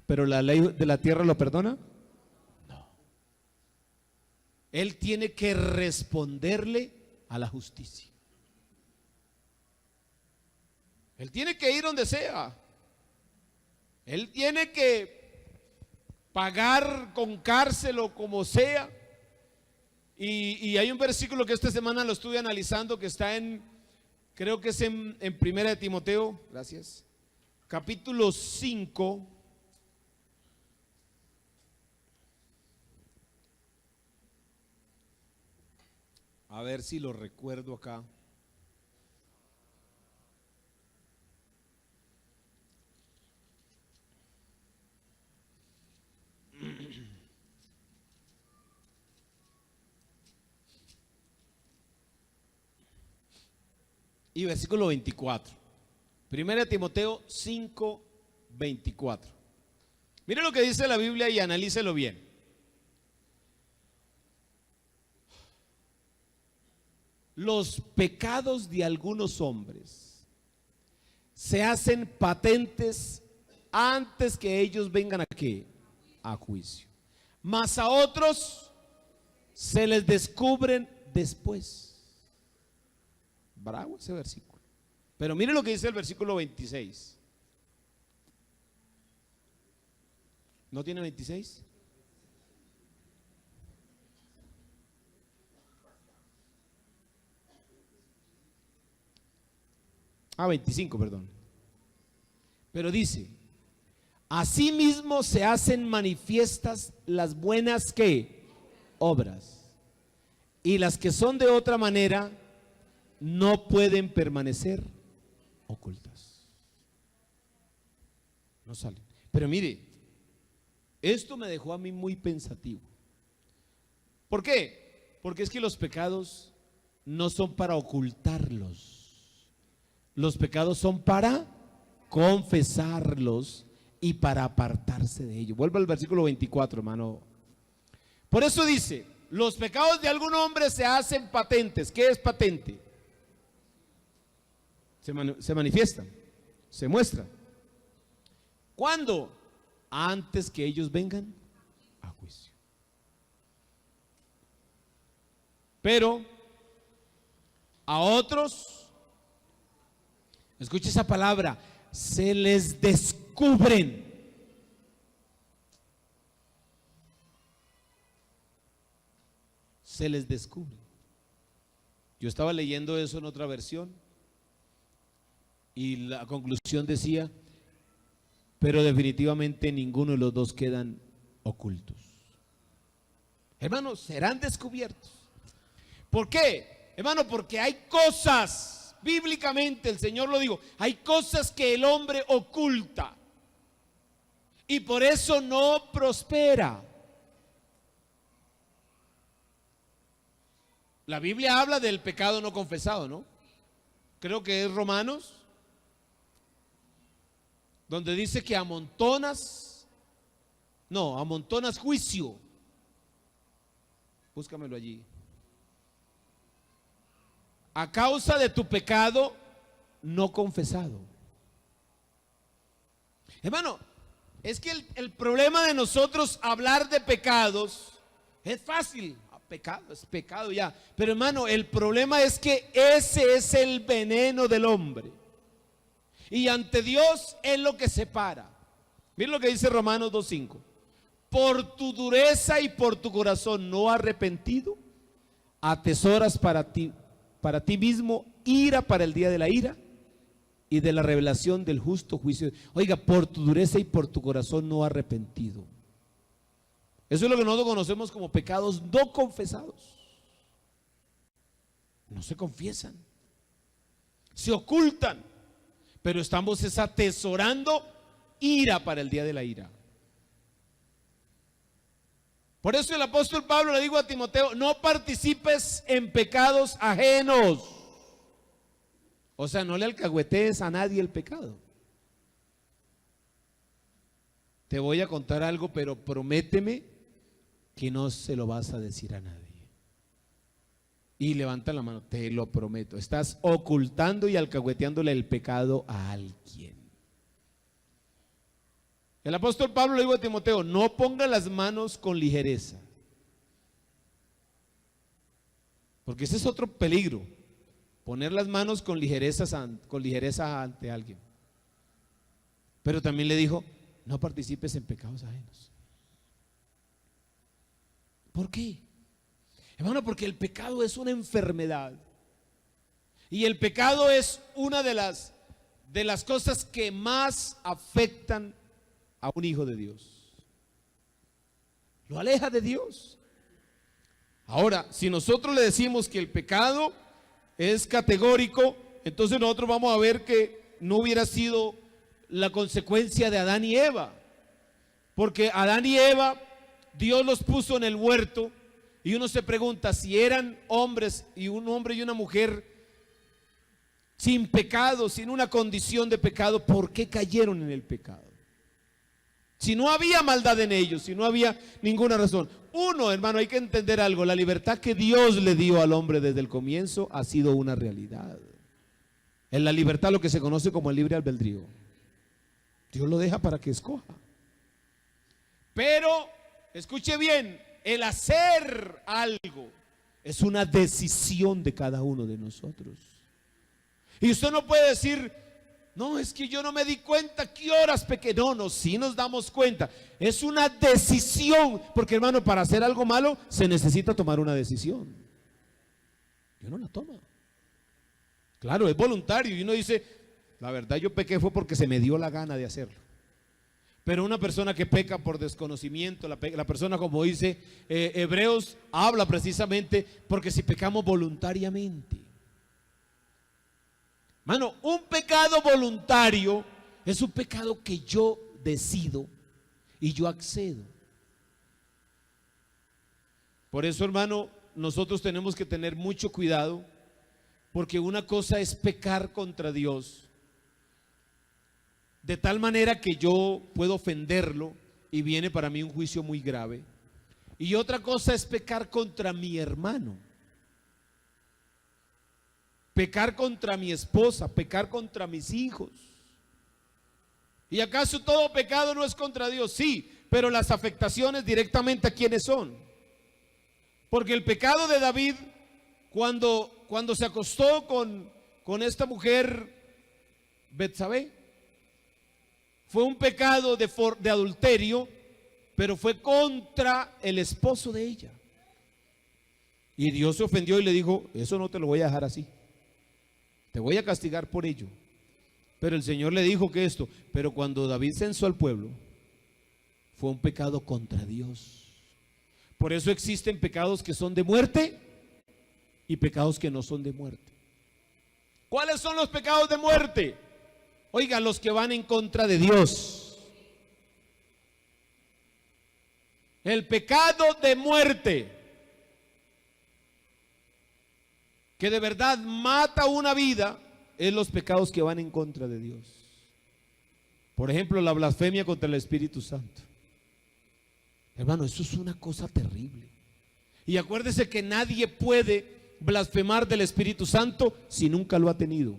¿Pero la ley de la tierra lo perdona? No. Él tiene que responderle a la justicia. Él tiene que ir donde sea. Él tiene que pagar con cárcel o como sea. Y hay un versículo que esta semana lo estuve analizando, que está creo que es en Primera de Timoteo, gracias, capítulo 5. A ver si lo recuerdo acá. y versículo 24. Primera Timoteo 5, 24. Mire lo que dice la Biblia y analícelo bien. Los pecados de algunos hombres se hacen patentes antes que ellos vengan ¿a qué? A juicio. Mas a otros se les descubren después. Bravo ese versículo. Pero mire lo que dice el versículo 26. ¿No tiene 26? Ah, 25, perdón. Pero dice: asimismo se hacen manifiestas las buenas ¿qué? Obras, y las que son de otra manera no pueden permanecer ocultas. No salen. Pero mire, esto me dejó a mí muy pensativo. ¿Por qué? Porque es que los pecados no son para ocultarlos. Los pecados son para confesarlos y para apartarse de ellos. Vuelvo al versículo 24, hermano. Por eso dice: los pecados de algún hombre se hacen patentes. ¿Qué es patente? Se manifiestan, se muestran. ¿Cuándo? Antes que ellos vengan a juicio. Pero a otros, escuche esa palabra, se les descubren. Se les descubre. Yo estaba leyendo eso en otra versión y la conclusión decía: pero definitivamente ninguno de los dos quedan ocultos. Hermanos, serán descubiertos. ¿Por qué? Hermano, porque hay cosas, bíblicamente el Señor lo dijo, hay cosas que el hombre oculta y por eso no prospera. La Biblia habla del pecado no confesado, ¿no? Creo que es Romanos, donde dice que amontonas juicio. Búscamelo allí. A causa de tu pecado no confesado. Hermano, es que el problema de nosotros hablar de pecados es fácil. Pecado es pecado ya. Pero hermano, el problema es que ese es el veneno del hombre. Y ante Dios es lo que separa. Miren lo que dice Romanos 2:5. Por tu dureza y por tu corazón no arrepentido, atesoras para ti mismo ira para el día de la ira y de la revelación del justo juicio. Oiga, por tu dureza y por tu corazón no arrepentido. Eso es lo que nosotros conocemos como pecados no confesados. No se confiesan, se ocultan, pero estamos atesorando ira para el día de la ira. Por eso el apóstol Pablo le dijo a Timoteo: no participes en pecados ajenos. O sea, no le alcahuetees a nadie el pecado. Te voy a contar algo, pero prométeme que no se lo vas a decir a nadie. Y levanta la mano: te lo prometo. Estás ocultando y alcahueteándole el pecado a alguien. El apóstol Pablo le dijo a Timoteo: no ponga las manos con ligereza. Porque ese es otro peligro, poner las manos con ligereza ante alguien. Pero también le dijo: no participes en pecados ajenos. ¿Por qué? Hermano, porque el pecado es una enfermedad. Y el pecado es una de las cosas que más afectan a un hijo de Dios. Lo aleja de Dios. Ahora, si nosotros le decimos que el pecado es categórico, entonces nosotros vamos a ver que no hubiera sido la consecuencia de Adán y Eva. Porque Adán y Eva, Dios los puso en el huerto, y uno se pregunta si eran hombres, y un hombre y una mujer, sin pecado, sin una condición de pecado, ¿por qué cayeron en el pecado? Si no había maldad en ellos, si no había ninguna razón. Uno, hermano, hay que entender algo: la libertad que Dios le dio al hombre desde el comienzo ha sido una realidad. En la libertad, lo que se conoce como el libre albedrío, Dios lo deja para que escoja. Pero, escuche bien, el hacer algo es una decisión de cada uno de nosotros. Y usted no puede decir: no, es que yo no me di cuenta qué horas pequé. No, sí nos damos cuenta. Es una decisión, porque hermano, para hacer algo malo se necesita tomar una decisión. Yo no la tomo. Claro, es voluntario y uno dice: la verdad, yo pequé fue porque se me dio la gana de hacerlo. Pero una persona que peca por desconocimiento, la persona, como dice Hebreos, habla precisamente porque si pecamos voluntariamente. Mano, un pecado voluntario es un pecado que yo decido y yo accedo. Por eso, hermano, nosotros tenemos que tener mucho cuidado, porque una cosa es pecar contra Dios de tal manera que yo puedo ofenderlo y viene para mí un juicio muy grave. Y otra cosa es pecar contra mi hermano. Pecar contra mi esposa, pecar contra mis hijos. ¿Y acaso todo pecado no es contra Dios? Sí, pero las afectaciones directamente, ¿a quiénes son? Porque el pecado de David, cuando se acostó con esta mujer Betsabé, fue un pecado de adulterio, pero fue contra el esposo de ella. Y Dios se ofendió y le dijo: eso no te lo voy a dejar así, te voy a castigar por ello. Pero el Señor le dijo que esto, pero cuando David censó al pueblo, fue un pecado contra Dios. Por eso existen pecados que son de muerte y pecados que no son de muerte. ¿Cuáles son los pecados de muerte? Oiga, los que van en contra de Dios. El pecado de muerte, que de verdad mata una vida, es los pecados que van en contra de Dios. Por ejemplo, la blasfemia contra el Espíritu Santo. Hermano, eso es una cosa terrible. Y acuérdese que nadie puede blasfemar del Espíritu Santo si nunca lo ha tenido.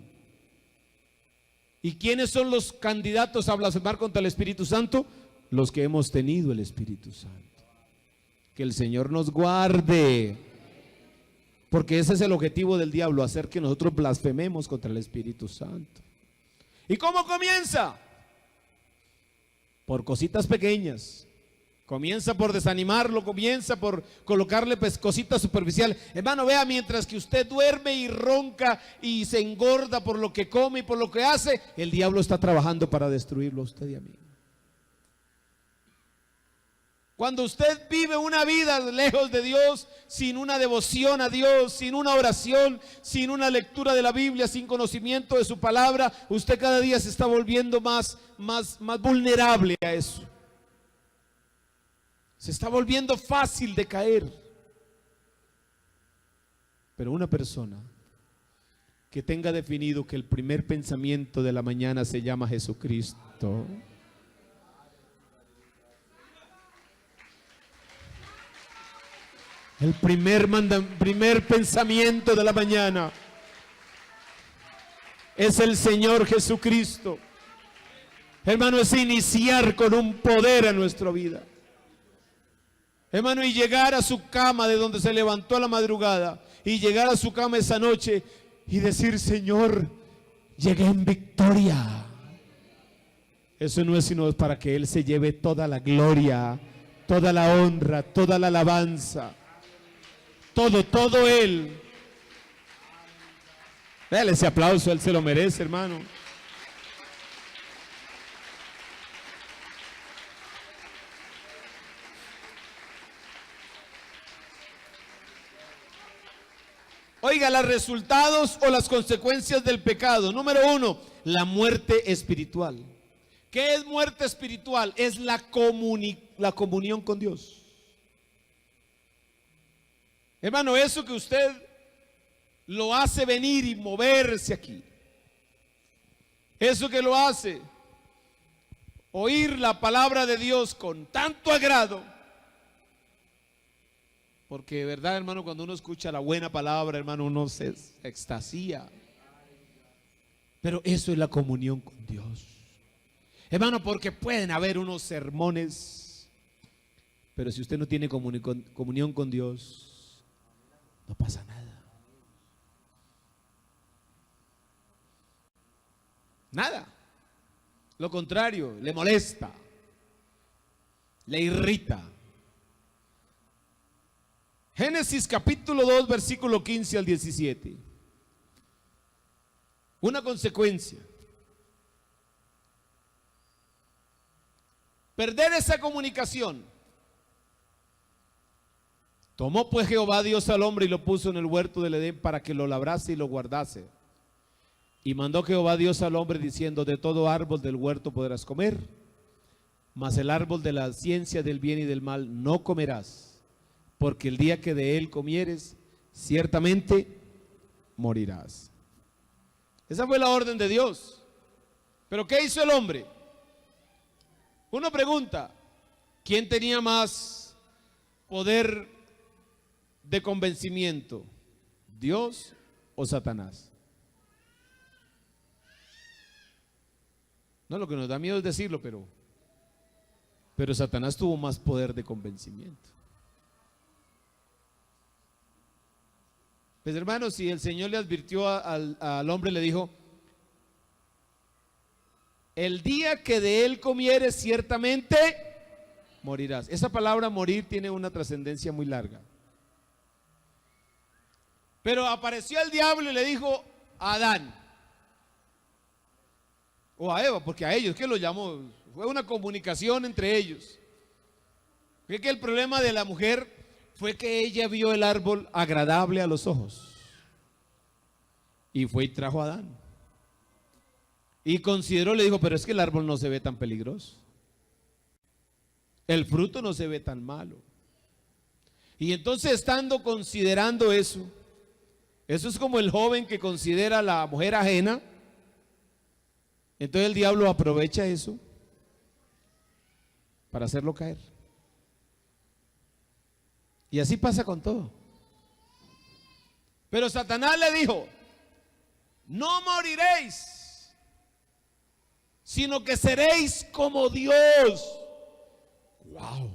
¿Y quiénes son los candidatos a blasfemar contra el Espíritu Santo? Los que hemos tenido el Espíritu Santo. Que el Señor nos guarde, porque ese es el objetivo del diablo, hacer que nosotros blasfememos contra el Espíritu Santo. ¿Y cómo comienza? Por cositas pequeñas. Comienza por desanimarlo, comienza por colocarle cositas superficiales. Hermano, vea, mientras que usted duerme y ronca y se engorda por lo que come y por lo que hace, el diablo está trabajando para destruirlo a usted y a mí. Cuando usted vive una vida lejos de Dios, sin una devoción a Dios, sin una oración, sin una lectura de la Biblia, sin conocimiento de su palabra, usted cada día se está volviendo más vulnerable a eso. Se está volviendo fácil de caer. Pero una persona que tenga definido que el primer pensamiento de la mañana se llama Jesucristo, el primer pensamiento de la mañana es el Señor Jesucristo. Hermano, es iniciar con un poder a nuestra vida. Hermano, y llegar a su cama de donde se levantó a la madrugada, y llegar a su cama esa noche y decir: Señor, llegué en victoria. Eso no es sino para que Él se lleve toda la gloria, toda la honra, toda la alabanza. Todo Él. Dale ese aplauso, Él se lo merece, hermano. Oiga, los resultados o las consecuencias del pecado. Número 1, la muerte espiritual. ¿Qué es muerte espiritual? Es la comunión con Dios. Hermano, eso que usted lo hace venir y moverse aquí, Eso que lo hace oír la palabra de Dios con tanto agrado. Porque de verdad, hermano, cuando uno escucha la buena palabra, hermano, uno se extasía. Pero eso es la comunión con Dios. Hermano, porque pueden haber unos sermones, pero si usted no tiene comunión con Dios, no pasa nada. Nada. Lo contrario, le molesta, le irrita. Génesis capítulo 2, versículo 15 al 17. Una consecuencia. Perder esa comunicación. Tomó pues Jehová Dios al hombre y lo puso en el huerto del Edén para que lo labrase y lo guardase. Y mandó Jehová Dios al hombre diciendo: de todo árbol del huerto podrás comer, mas el árbol de la ciencia del bien y del mal no comerás, porque el día que de él comieres, ciertamente morirás. Esa fue la orden de Dios. ¿Pero qué hizo el hombre? Uno pregunta, ¿quién tenía más poder de convencimiento? ¿Dios o Satanás? No, lo que nos da miedo es decirlo, pero Satanás tuvo más poder de convencimiento. Pues hermanos, si el Señor le advirtió al hombre, le dijo: el día que de él comieres, ciertamente morirás. Esa palabra morir tiene una trascendencia muy larga. Pero apareció el diablo y le dijo a Adán, o a Eva, porque a ellos, ¿qué lo llamó? Fue una comunicación entre ellos. Fue que el problema de la mujer fue que ella vio el árbol agradable a los ojos y fue y trajo a Adán y consideró, le dijo: pero es que el árbol no se ve tan peligroso, el fruto no se ve tan malo. Y entonces, estando considerando eso es como el joven que considera a la mujer ajena. Entonces el diablo aprovecha eso para hacerlo caer. Y así pasa con todo. Pero Satanás le dijo: no moriréis, sino que seréis como Dios. ¡Wow!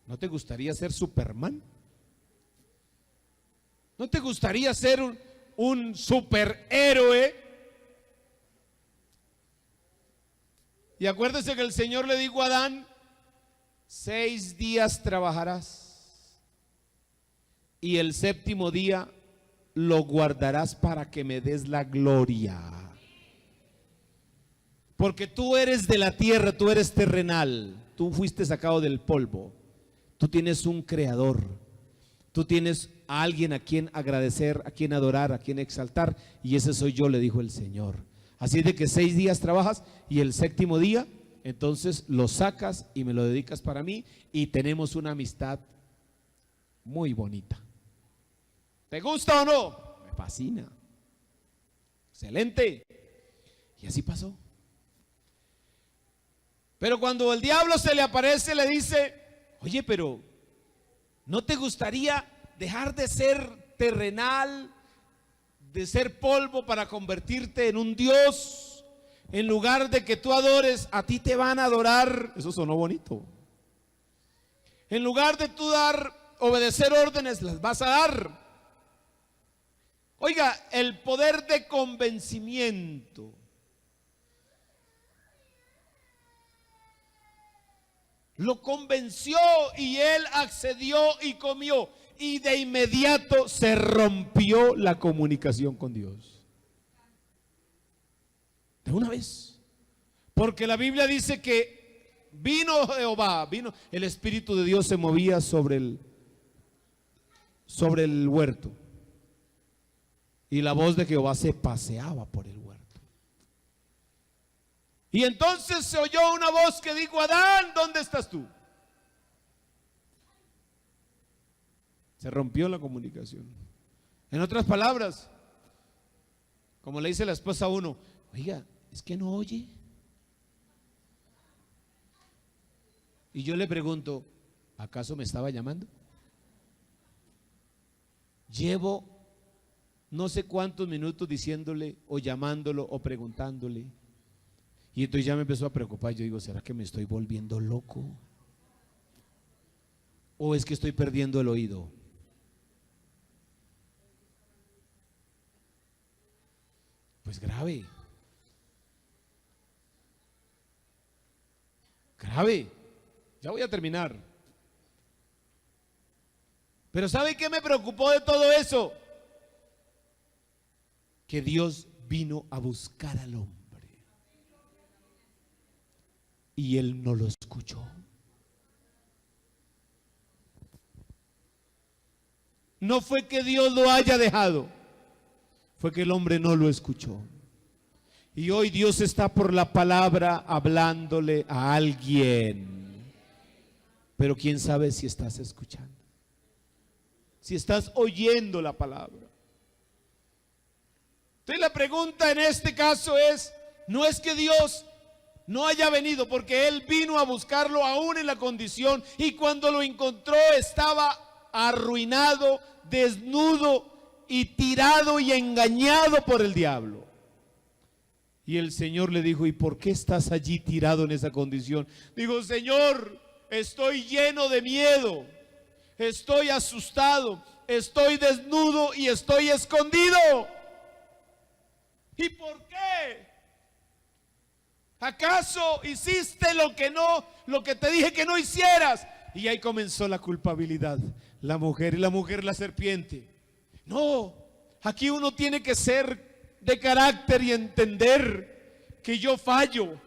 ¿No te gustaría ser Superman? ¿No te gustaría ser un superhéroe? Y acuérdese que el Señor le dijo a Adán: 6 días trabajarás y el séptimo día lo guardarás para que me des la gloria. Porque tú eres de la tierra, tú eres terrenal, tú fuiste sacado del polvo, tú tienes un creador, tú tienes a alguien a quien agradecer, a quien adorar, a quien exaltar, y ese soy yo, le dijo el Señor. Así de que 6 días trabajas y el séptimo día entonces lo sacas y me lo dedicas para mí, y tenemos una amistad muy bonita. ¿Te gusta o no? Me fascina. Excelente. Y así pasó. Pero cuando el diablo se le aparece, le dice: oye, pero ¿no te gustaría dejar de ser terrenal, de ser polvo, para convertirte en un Dios? En lugar de que tú adores, a ti te van a adorar. Eso sonó bonito. En lugar de tú obedecer órdenes, las vas a dar. Oiga, el poder de convencimiento. Lo convenció y él accedió y comió. Y de inmediato se rompió la comunicación con Dios. De una vez. Porque la Biblia dice que vino Jehová, el Espíritu de Dios se movía sobre el huerto. Y la voz de Jehová se paseaba por el huerto. Y entonces se oyó una voz que dijo: Adán, ¿dónde estás tú? Se rompió la comunicación. En otras palabras, Como le dice la esposa a uno, oiga, es que no oye. Y yo le pregunto, ¿acaso me estaba llamando? Llevo no sé cuántos minutos diciéndole o llamándolo o preguntándole. Y entonces ya me empezó a preocupar. Yo digo, ¿será que me estoy volviendo loco? ¿O es que estoy perdiendo el oído? Pues grave. Grave. Ya voy a terminar. Pero ¿sabe qué me preocupó de todo eso? Que Dios vino a buscar al hombre y él no lo escuchó. No fue que Dios lo haya dejado, fue que el hombre no lo escuchó. Y hoy Dios está por la palabra hablándole a alguien, pero quién sabe si estás escuchando, si estás oyendo la palabra. Entonces la pregunta en este caso es, no es que Dios no haya venido, porque Él vino a buscarlo aún en la condición, y cuando lo encontró estaba arruinado, desnudo y tirado y engañado por el diablo. Y el Señor le dijo, ¿y por qué estás allí tirado en esa condición? Dijo, Señor, estoy lleno de miedo, estoy asustado, estoy desnudo y estoy escondido. ¿Y por qué? ¿Acaso hiciste lo que te dije que no hicieras? Y ahí comenzó la culpabilidad. La mujer, y la mujer la serpiente. No, aquí uno tiene que ser de carácter y entender que yo fallo,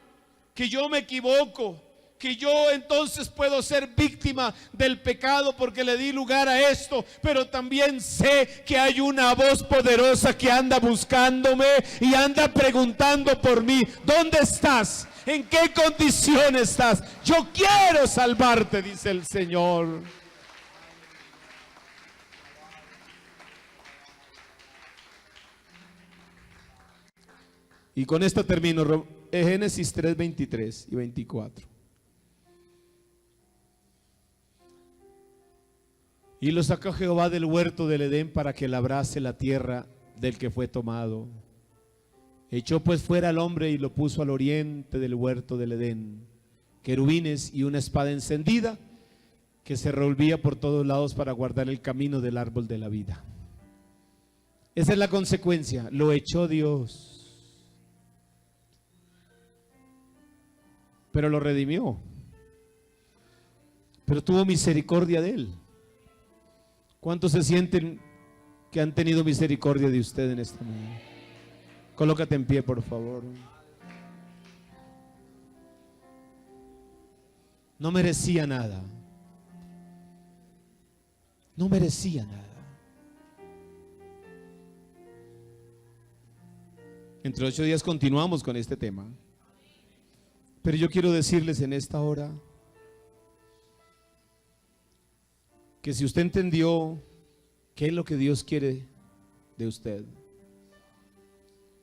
que yo me equivoco, que yo entonces puedo ser víctima del pecado porque le di lugar a esto, pero también sé que hay una voz poderosa que anda buscándome y anda preguntando por mí, ¿dónde estás? ¿En qué condición estás? Yo quiero salvarte, dice el Señor. Y con esto termino, Génesis 3, 23 y 24. Y lo sacó Jehová del huerto del Edén para que labrase la tierra del que fue tomado. Echó pues fuera al hombre y lo puso al oriente del huerto del Edén, querubines y una espada encendida que se revolvía por todos lados para guardar el camino del árbol de la vida. Esa es la consecuencia, lo echó Dios. Pero lo redimió. Pero tuvo misericordia de él. ¿Cuántos se sienten que han tenido misericordia de usted en esta mañana? Colócate en pie, por favor. No merecía nada. No merecía nada. Entre 8 días continuamos con este tema. Pero yo quiero decirles en esta hora que si usted entendió qué es lo que Dios quiere de usted,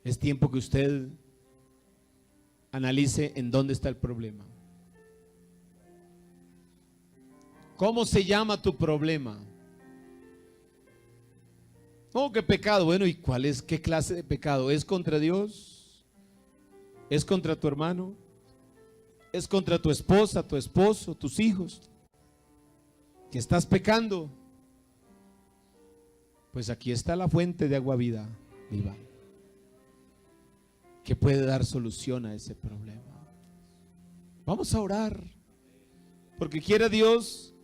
es tiempo que usted analice en dónde está el problema. ¿Cómo se llama tu problema? Oh, qué pecado. Bueno, ¿y cuál es? ¿Qué clase de pecado? ¿Es contra Dios? ¿Es contra tu hermano? ¿Es contra tu esposa, tu esposo, tus hijos? ¿Que estás pecando? Pues aquí está la fuente de agua viva, que puede dar solución a ese problema. Vamos a orar, porque quiera Dios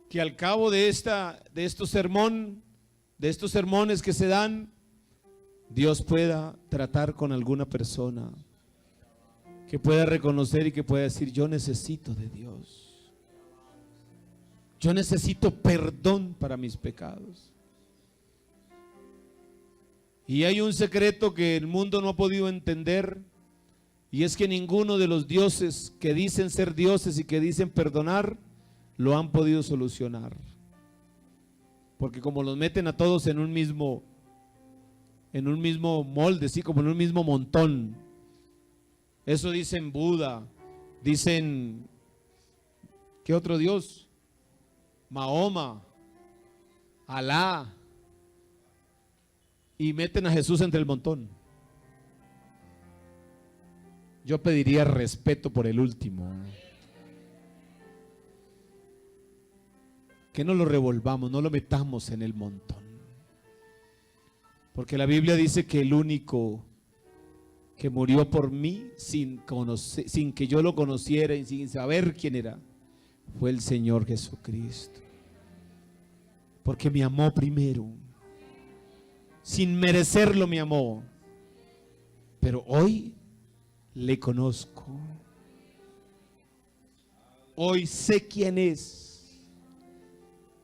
que al cabo de estos sermones que se dan, Dios pueda tratar con alguna persona que pueda reconocer y que pueda decir, yo necesito de Dios, yo necesito perdón para mis pecados. Y hay un secreto que el mundo no ha podido entender, y es que ninguno de los dioses que dicen ser dioses y que dicen perdonar lo han podido solucionar, porque como los meten a todos en un mismo en un mismo molde, sí, como en un mismo montón. Eso dicen Buda, dicen, ¿qué otro Dios? Mahoma, Alá, y meten a Jesús entre el montón. Yo pediría respeto por el último. Que no lo revolvamos, no lo metamos en el montón. Porque la Biblia dice que el único que murió por mí sin que yo lo conociera y sin saber quién era, fue el Señor Jesucristo. Porque me amó primero. Sin merecerlo me amó. Pero hoy le conozco. Hoy sé quién es.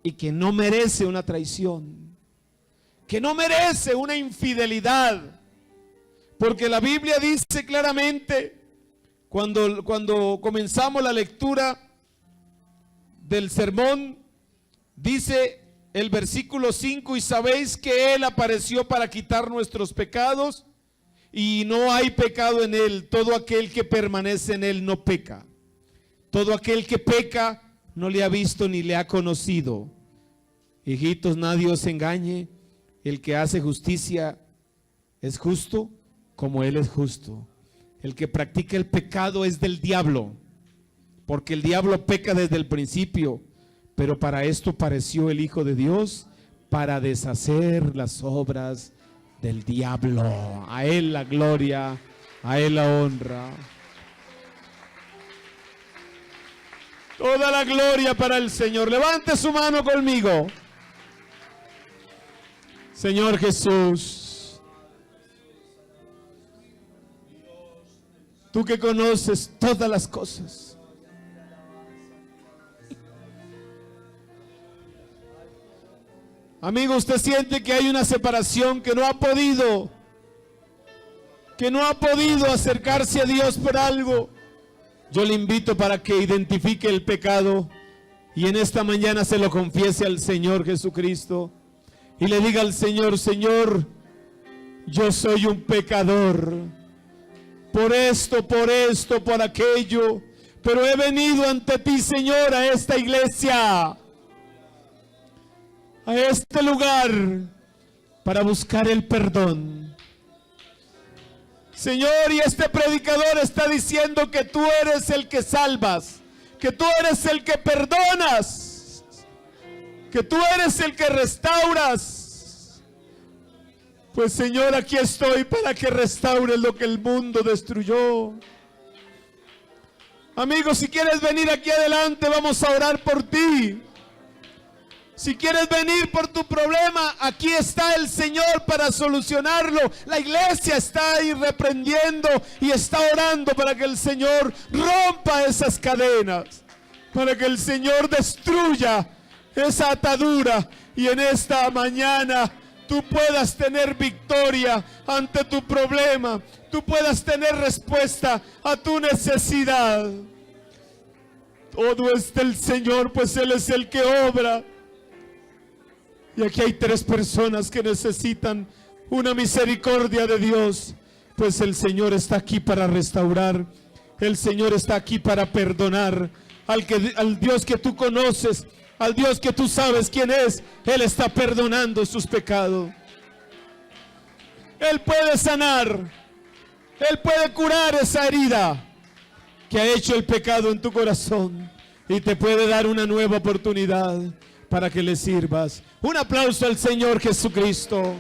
Y que no merece una traición. Que no merece una infidelidad. Porque la Biblia dice claramente, cuando comenzamos la lectura del sermón, dice el versículo 5, y sabéis que Él apareció para quitar nuestros pecados, y no hay pecado en Él. Todo aquel que permanece en Él no peca. Todo aquel que peca no le ha visto ni le ha conocido. Hijitos, nadie os engañe. El que hace justicia es justo como Él es justo. El que practica el pecado es del diablo, porque el diablo peca desde el principio. Pero para esto pareció el Hijo de Dios, para deshacer las obras del diablo. A Él la gloria, a Él la honra. Toda la gloria para el Señor. Levante su mano conmigo. Señor Jesús, tú que conoces todas las cosas, amigo, usted siente que hay una separación, que no ha podido acercarse a Dios por algo. Yo le invito para que identifique el pecado y en esta mañana se lo confiese al Señor Jesucristo. Y le diga al Señor: Señor, yo soy un pecador, por esto, por aquello, pero he venido ante ti, Señor, a esta iglesia, a este lugar, para buscar el perdón. Señor, y este predicador está diciendo que tú eres el que salvas, que tú eres el que perdonas, que tú eres el que restauras. Pues Señor, aquí estoy para que restaures lo que el mundo destruyó. Amigos, si quieres venir aquí adelante, vamos a orar por ti. Si quieres venir por tu problema, aquí está el Señor para solucionarlo. La iglesia está ahí reprendiendo y está orando para que el Señor rompa esas cadenas, para que el Señor destruya esa atadura, y en esta mañana tú puedas tener victoria ante tu problema, tú puedas tener respuesta a tu necesidad. Todo es del Señor, pues Él es el que obra. Y aquí hay 3 personas que necesitan una misericordia de Dios, pues el Señor está aquí para restaurar, el Señor está aquí para perdonar. Al Dios que tú conoces, al Dios que tú sabes quién es, Él está perdonando sus pecados. Él puede sanar, Él puede curar esa herida que ha hecho el pecado en tu corazón, y te puede dar una nueva oportunidad para que le sirvas. Un aplauso al Señor Jesucristo.